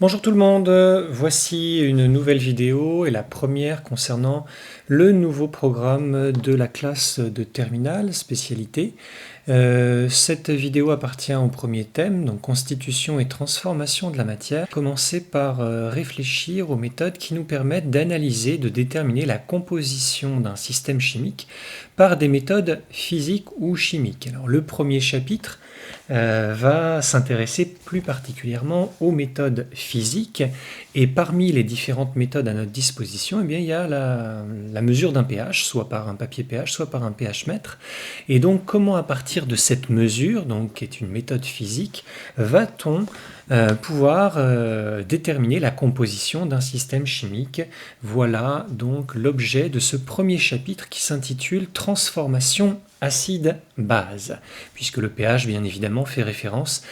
Bonjour tout le monde, voici une nouvelle vidéo et la première concernant le nouveau programme de la classe de terminale spécialité. Cette vidéo appartient au premier thème, donc constitution et transformation de la matière. Commencer par réfléchir aux méthodes qui nous permettent d'analyser, de déterminer la composition d'un système chimique par des méthodes physiques ou chimiques. Alors le premier chapitre va s'intéresser plus particulièrement aux méthodes physiques et parmi les différentes méthodes à notre disposition, eh bien, il y a la mesure d'un pH, soit par un papier pH, soit par un pH mètre. Et donc comment à partir de cette mesure, donc, qui est une méthode physique, va-t-on pouvoir déterminer la composition d'un système chimique? Voilà donc l'objet de ce premier chapitre qui s'intitule Transformation acide-base, puisque le pH, bien évidemment, fait référence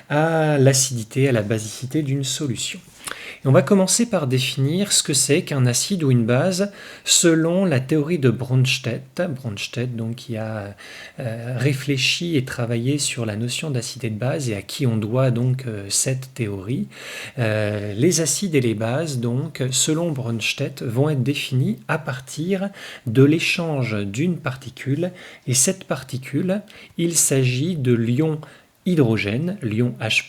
à l'acidité, à la basicité d'une solution. Et on va commencer par définir ce que c'est qu'un acide ou une base selon la théorie de Bronsted. Bronsted, donc, qui a réfléchi et travaillé sur la notion d'acide et de base et à qui on doit donc cette théorie. Les acides et les bases, donc, selon Bronsted, vont être définis à partir de l'échange d'une particule. Et cette particule, il s'agit de l'ion hydrogène, l'ion H+,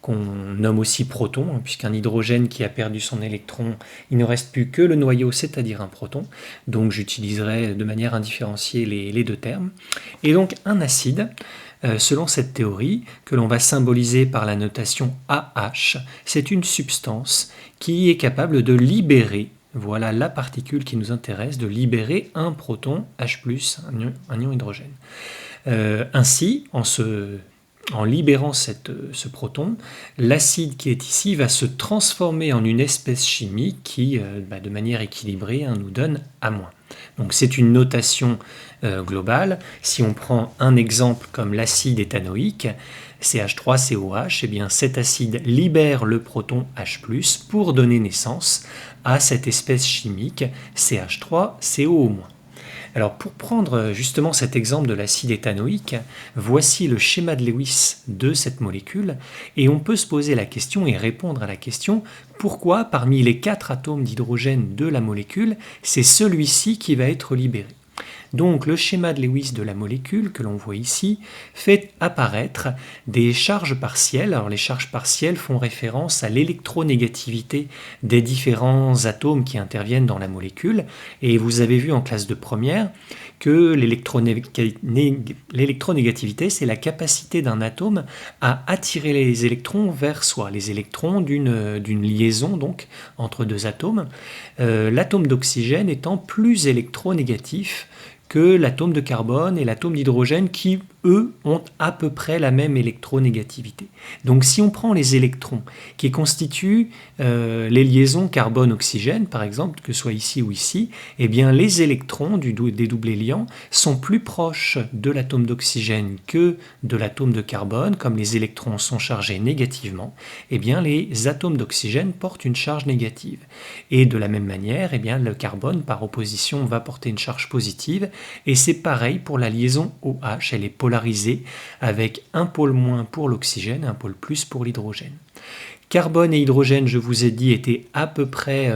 qu'on nomme aussi proton, puisqu'un hydrogène qui a perdu son électron, il ne reste plus que le noyau, c'est-à-dire un proton. Donc j'utiliserai de manière indifférenciée les deux termes. Et donc un acide, selon cette théorie, que l'on va symboliser par la notation AH, c'est une substance qui est capable de libérer, voilà la particule qui nous intéresse, de libérer un proton H+, un ion hydrogène. Ainsi, en libérant ce proton, l'acide qui est ici va se transformer en une espèce chimique qui, de manière équilibrée, nous donne A-. Donc c'est une notation globale. Si on prend un exemple comme l'acide éthanoïque, CH3COH, eh bien cet acide libère le proton H+, pour donner naissance à cette espèce chimique CH3CO-. Alors pour prendre justement cet exemple de l'acide éthanoïque, voici le schéma de Lewis de cette molécule et on peut se poser la question et répondre à la question pourquoi parmi les 4 atomes d'hydrogène de la molécule, c'est celui-ci qui va être libéré. Donc le schéma de Lewis de la molécule que l'on voit ici fait apparaître des charges partielles. Alors les charges partielles font référence à l'électronégativité des différents atomes qui interviennent dans la molécule. Et vous avez vu en classe de première que l'électronégativité, c'est la capacité d'un atome à attirer les électrons vers soi, les électrons d'une liaison donc entre deux atomes. L'atome d'oxygène étant plus électronégatif que l'atome de carbone et l'atome d'hydrogène qui, eux, ont à peu près la même électronégativité. Donc si on prend les électrons qui constituent les liaisons carbone-oxygène, par exemple, que ce soit ici ou ici, eh bien les électrons des doublés liants sont plus proches de l'atome d'oxygène que de l'atome de carbone. Comme les électrons sont chargés négativement, eh bien les atomes d'oxygène portent une charge négative. Et de la même manière, eh bien le carbone, par opposition, va porter une charge positive. Et c'est pareil pour la liaison OH, elle est polarisée avec un pôle moins pour l'oxygène et un pôle plus pour l'hydrogène. Carbone et hydrogène, je vous ai dit, ont à peu près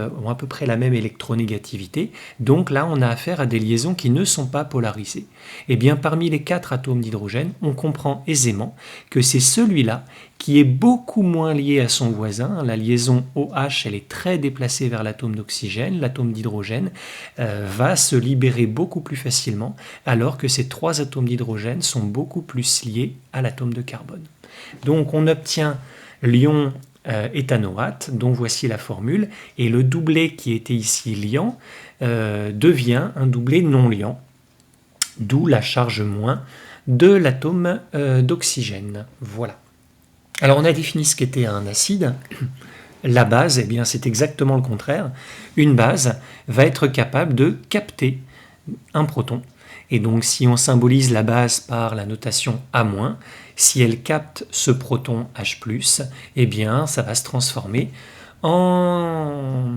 la même électronégativité. Donc là, on a affaire à des liaisons qui ne sont pas polarisées. Et bien, parmi les 4 atomes d'hydrogène, on comprend aisément que c'est celui-là qui est beaucoup moins lié à son voisin. La liaison OH, elle est très déplacée vers l'atome d'oxygène. L'atome d'hydrogène va se libérer beaucoup plus facilement, alors que ces 3 atomes d'hydrogène sont beaucoup plus liés à l'atome de carbone. Donc, on obtient l'ion éthanoate, dont voici la formule, et le doublet qui était ici liant devient un doublet non liant, d'où la charge moins de l'atome d'oxygène. Voilà. Alors on a défini ce qu'était un acide. La base, eh bien, c'est exactement le contraire. Une base va être capable de capter un proton. Et donc si on symbolise la base par la notation A-, si elle capte ce proton H+, eh bien ça va se transformer en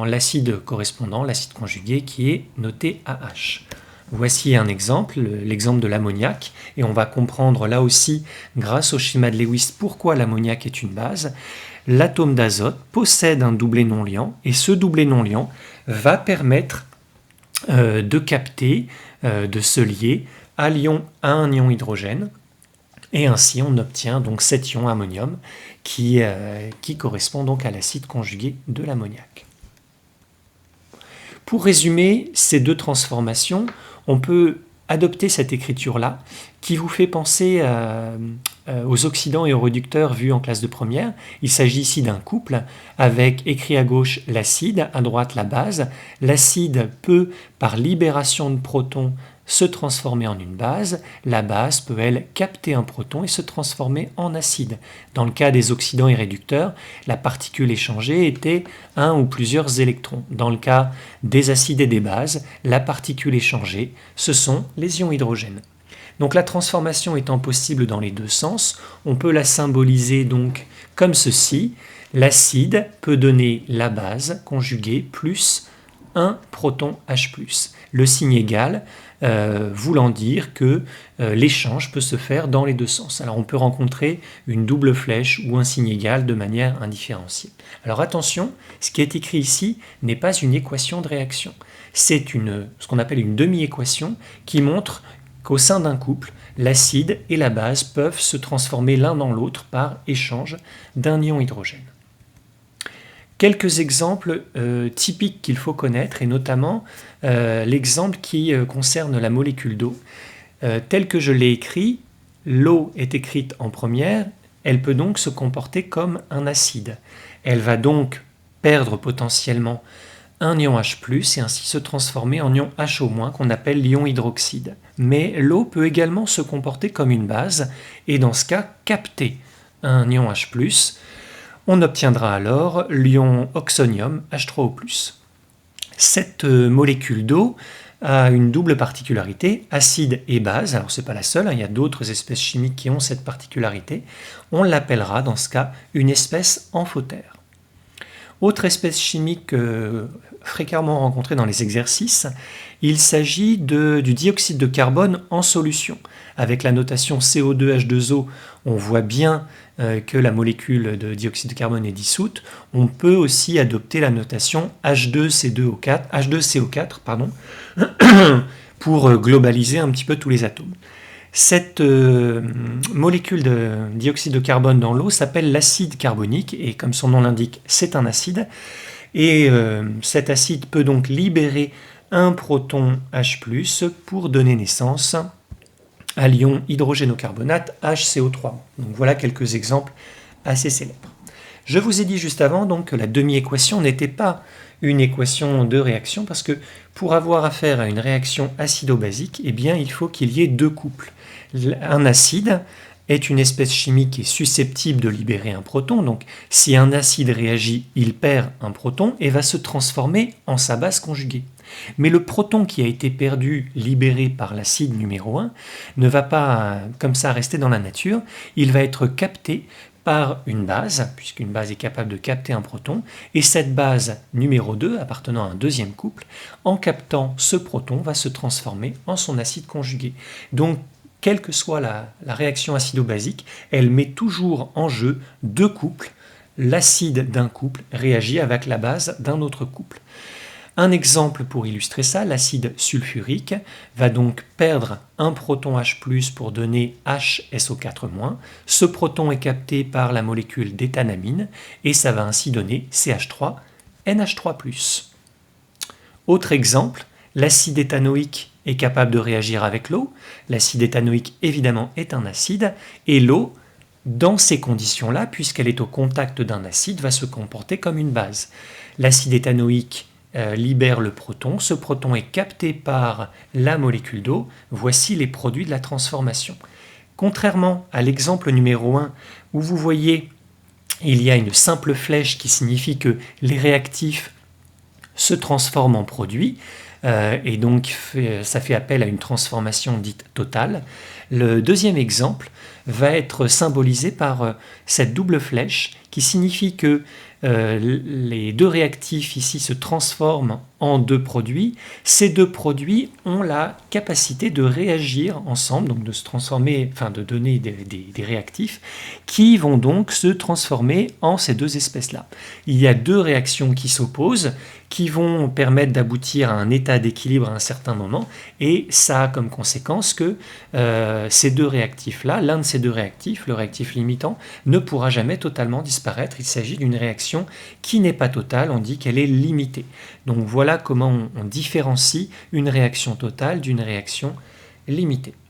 l'acide correspondant, l'acide conjugué qui est noté AH. Voici un exemple, l'exemple de l'ammoniac, et on va comprendre là aussi, grâce au schéma de Lewis, pourquoi l'ammoniac est une base. l'atome d'azote possède un doublet non liant et ce doublet non liant va permettre de capter, de se lier à un ion hydrogène. Et ainsi, on obtient donc cet ion ammonium qui correspond donc à l'acide conjugué de l'ammoniac. Pour résumer ces deux transformations, on peut adopter cette écriture-là qui vous fait penser aux oxydants et aux réducteurs vus en classe de première. Il s'agit ici d'un couple avec écrit à gauche l'acide, à droite la base. L'acide peut, par libération de protons, se transformer en une base. La base peut, elle, capter un proton et se transformer en acide. Dans le cas des oxydants et réducteurs, la particule échangée était un ou plusieurs électrons. Dans le cas des acides et des bases, la particule échangée, ce sont les ions hydrogènes. Donc la transformation étant possible dans les deux sens, on peut la symboliser donc comme ceci. L'acide peut donner la base conjuguée plus un proton H+. Le signe égal voulant dire que l'échange peut se faire dans les deux sens. Alors on peut rencontrer une double flèche ou un signe égal de manière indifférenciée. Alors attention, ce qui est écrit ici n'est pas une équation de réaction. C'est ce qu'on appelle une demi-équation qui montre qu'au sein d'un couple, l'acide et la base peuvent se transformer l'un dans l'autre par échange d'un ion hydrogène. Quelques exemples typiques qu'il faut connaître, et notamment l'exemple qui concerne la molécule d'eau. Tel que je l'ai écrit, l'eau est écrite en première, elle peut donc se comporter comme un acide. Elle va donc perdre potentiellement un ion H+, et ainsi se transformer en ion HO- qu'on appelle l'ion hydroxyde. Mais l'eau peut également se comporter comme une base, et dans ce cas, capter un ion H+. On obtiendra alors l'ion oxonium H3O+. Cette molécule d'eau a une double particularité, acide et base. Alors ce n'est pas la seule, il y a d'autres espèces chimiques qui ont cette particularité. On l'appellera dans ce cas une espèce amphotère. Autre espèce chimique fréquemment rencontrée dans les exercices, il s'agit du dioxyde de carbone en solution. Avec la notation CO2H2O, on voit bien que la molécule de dioxyde de carbone est dissoute. On peut aussi adopter la notation H2CO4 pour globaliser un petit peu tous les atomes. Cette molécule de dioxyde de carbone dans l'eau s'appelle l'acide carbonique, et comme son nom l'indique, c'est un acide. Et cet acide peut donc libérer un proton H+, pour donner naissance à l'ion hydrogénocarbonate HCO3. Donc voilà quelques exemples assez célèbres. Je vous ai dit juste avant donc, que la demi-équation n'était pas une équation de réaction, parce que pour avoir affaire à une réaction acido-basique, eh bien, il faut qu'il y ait deux couples. Un acide est une espèce chimique qui est susceptible de libérer un proton, donc si un acide réagit, il perd un proton et va se transformer en sa base conjuguée. Mais le proton qui a été perdu, libéré par l'acide numéro 1, ne va pas comme ça rester dans la nature, il va être capté par une base, puisqu'une base est capable de capter un proton, et cette base numéro 2, appartenant à un deuxième couple, en captant ce proton, va se transformer en son acide conjugué. Donc, quelle que soit la réaction acido-basique, elle met toujours en jeu deux couples. L'acide d'un couple réagit avec la base d'un autre couple. Un exemple pour illustrer ça, l'acide sulfurique va donc perdre un proton H+ pour donner HSO4-. Ce proton est capté par la molécule d'éthanamine et ça va ainsi donner CH3NH3+. Autre exemple, l'acide éthanoïque est capable de réagir avec l'eau. L'acide éthanoïque, évidemment, est un acide et l'eau, dans ces conditions-là, puisqu'elle est au contact d'un acide, va se comporter comme une base. L'acide éthanoïque libère le proton, ce proton est capté par la molécule d'eau, voici les produits de la transformation. Contrairement à l'exemple numéro 1, où vous voyez, il y a une simple flèche qui signifie que les réactifs se transforment en produits, et donc ça fait appel à une transformation dite totale. Le deuxième exemple va être symbolisé par cette double flèche qui signifie que les deux réactifs ici se transforment en deux produits. Ces deux produits ont la capacité de réagir ensemble, donc de se transformer, enfin de donner des réactifs qui vont donc se transformer en ces deux espèces-là. Il y a deux réactions qui s'opposent, qui vont permettre d'aboutir à un état d'équilibre à un certain moment, et ça a comme conséquence que ces deux réactifs-là, l'un de ces deux réactifs, le réactif limitant, ne pourra jamais totalement disparaître. Il s'agit d'une réaction qui n'est pas totale, on dit qu'elle est limitée. Donc voilà comment on différencie une réaction totale d'une réaction limitée.